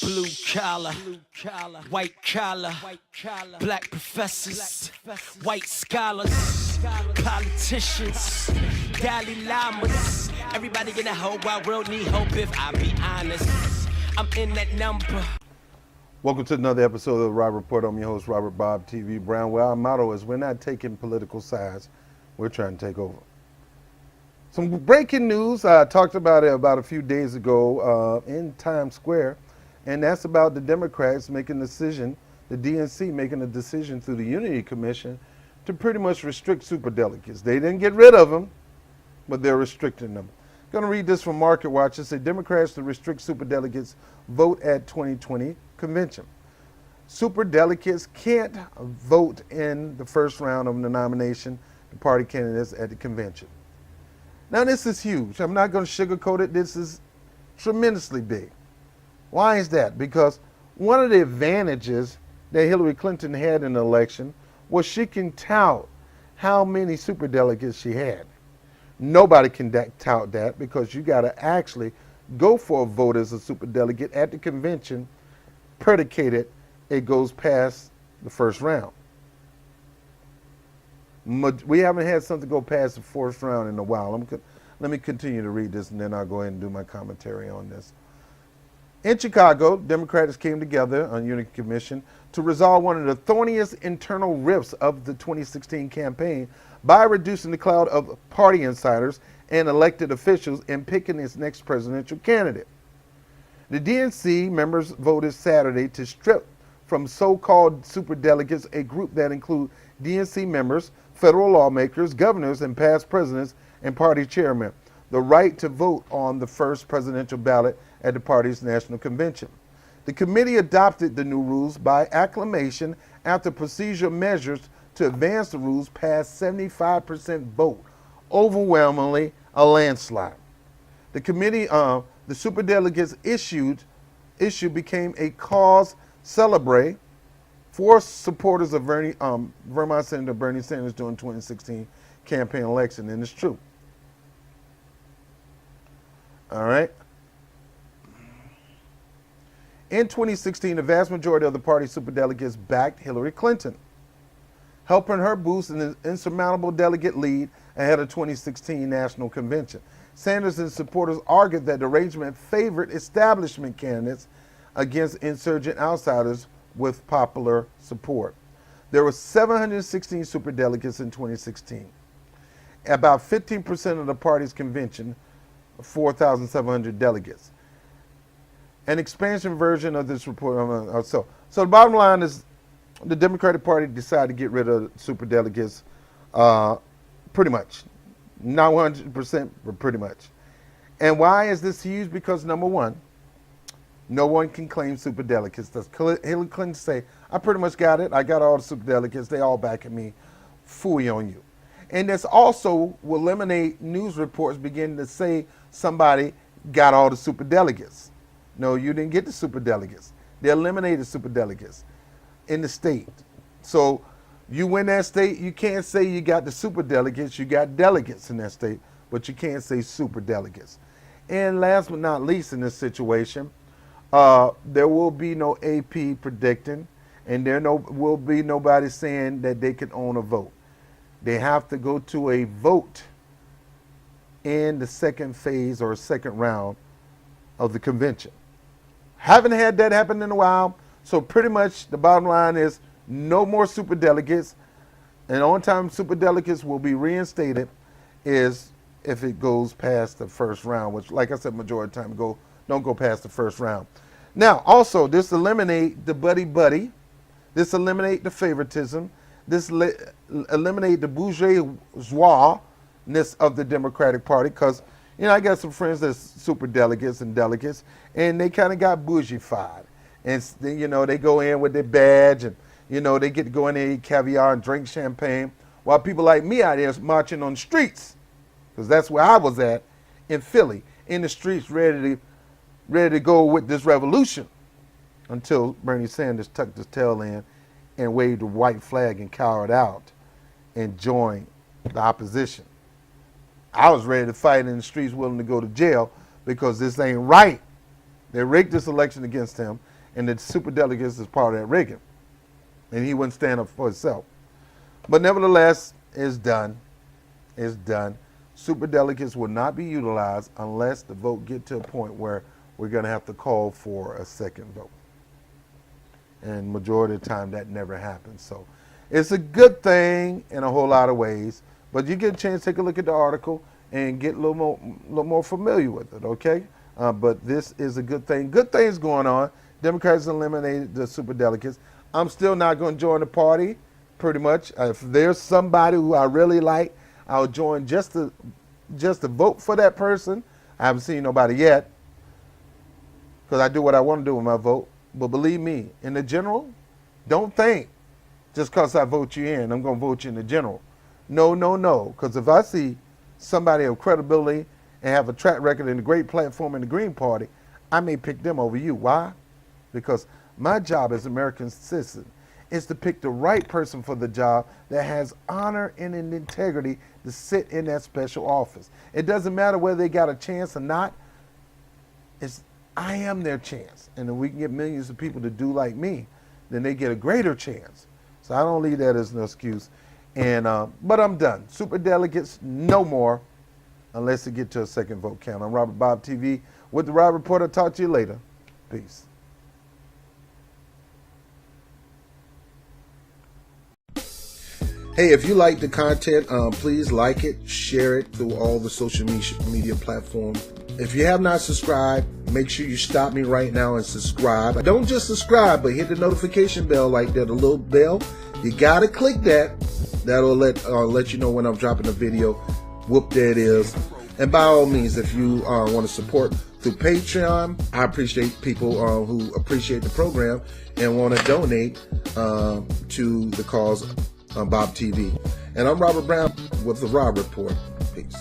Blue collar, white collar, black professors, white scholars, politicians, Dalai Lamas. Everybody in the whole wide world need hope if I be honest. I'm in that number. Welcome to another episode of the Robert Report. I'm your host, Robert BOBTV Brown, where our motto is we're not taking political sides, we're trying to take over. Some breaking news, I talked about it about a few days ago in Times Square, and that's about the Democrats making a decision, the DNC making a decision through the Unity Commission to pretty much restrict superdelegates. They didn't get rid of them, but they're restricting them. I'm going to read this from Market Watch. It says Democrats to restrict superdelegates vote at 2020 convention. Superdelegates can't vote in the first round of the nomination, the party candidates at the convention. Now this is huge. I'm not going to sugarcoat it. This is tremendously big. Why is that? Because one of the advantages that Hillary Clinton had in the election was she can tout how many superdelegates she had. Nobody can tout that because you got to actually go for a vote as a superdelegate at the convention, predicated it goes past the first round. We haven't had something go past the fourth round in a while. Let me continue to read this and then I'll go ahead and do my commentary on this. In Chicago, Democrats came together on Unity Commission to resolve one of the thorniest internal rifts of the 2016 campaign by reducing the cloud of party insiders and elected officials in picking its next presidential candidate. The DNC members voted Saturday to strip from so-called superdelegates a group that include DNC members, federal lawmakers, governors, and past presidents and party chairmen the right to vote on the first presidential ballot at the party's national convention. The committee adopted the new rules by acclamation after procedural measures to advance the rules passed 75% vote, overwhelmingly a landslide. The committee, the superdelegates issue became a cause celebre for supporters of Vermont Senator Bernie Sanders during 2016 campaign election, and it's true. All right. In 2016, the vast majority of the party's superdelegates backed Hillary Clinton, helping her boost an insurmountable delegate lead ahead of 2016 national convention. Sanders and supporters argued that the arrangement favored establishment candidates against insurgent outsiders with popular support. There were 716 superdelegates in 2016. About 15% of the party's convention, 4,700 delegates. An expansion version of this report. So the bottom line is the Democratic Party decided to get rid of superdelegates pretty much. Not 100%, but pretty much. And why is this huge? Because number one, no one can claim superdelegates. Does Hillary Clinton say, I pretty much got it. I got all the superdelegates. They all backing me. Fooey on you. And this also will eliminate news reports beginning to say somebody got all the superdelegates. No, you didn't get the superdelegates. They eliminated superdelegates in the state. So you win that state, you can't say you got the superdelegates. You got delegates in that state, but you can't say superdelegates. And last but not least in this situation, there will be no AP predicting, and there will be nobody saying that they can own a vote. They have to go to a vote in the second phase or second round of the convention. Haven't had that happen in a while, so pretty much the bottom line is no more superdelegates, and on time superdelegates will be reinstated is if it goes past the first round, which, like I said, majority of the time don't go past the first round. Now, also, this eliminate the buddy-buddy, this eliminate the favoritism, this eliminate the bourgeoisness of the Democratic Party, because, I got some friends that's super delegates and delegates, and they kind of got bourgeoified. And, they go in with their badge, and, they get to go in there, eat caviar and drink champagne, while people like me out there is marching on the streets, because that's where I was at in Philly, in the streets, ready to go with this revolution, until Bernie Sanders tucked his tail in and waved a white flag and cowered out and joined the opposition. I was ready to fight in the streets, willing to go to jail, because this ain't right They rigged this election against him, and the superdelegates is part of that rigging. And he wouldn't stand up for himself. But nevertheless, it's done. It's done. Superdelegates will not be utilized unless the vote get to a point where we're going to have to call for a second vote. And majority of the time, that never happens. So it's a good thing in a whole lot of ways. But you get a chance to take a look at the article and get a little more familiar with it, okay? But this is a good thing. Good things going on. Democrats eliminated the superdelegates. I'm still not going to join the party, pretty much. If there's somebody who I really like, I'll join just to vote for that person. I haven't seen nobody yet, because I do what I want to do with my vote. But believe me, in the general, don't think just because I vote you in, I'm going to vote you in the general. No, no, no. Because if I see somebody of credibility and have a track record and a great platform in the Green Party, I may pick them over you. Why? Because my job as an American citizen is to pick the right person for the job that has honor and an integrity to sit in that special office. It doesn't matter whether they got a chance or not. I am their chance. And if we can get millions of people to do like me, then they get a greater chance. So I don't leave that as an excuse. And but I'm done. Superdelegates, no more, unless it get to a second vote count. I'm Robert BOBTV with the Rob Report. I'll talk to you later. Peace. Hey, if you like the content, please like it, share it through all the social media platforms. If you have not subscribed, make sure you stop me right now and subscribe. Don't just subscribe, but hit the notification bell like that, a little bell. You gotta click that. That'll let you know when I'm dropping a video. Whoop, there it is. And by all means, if you want to support through Patreon, I appreciate people who appreciate the program and want to donate to the cause on Bob TV. And I'm Robert Brown with the Rob Report. Peace.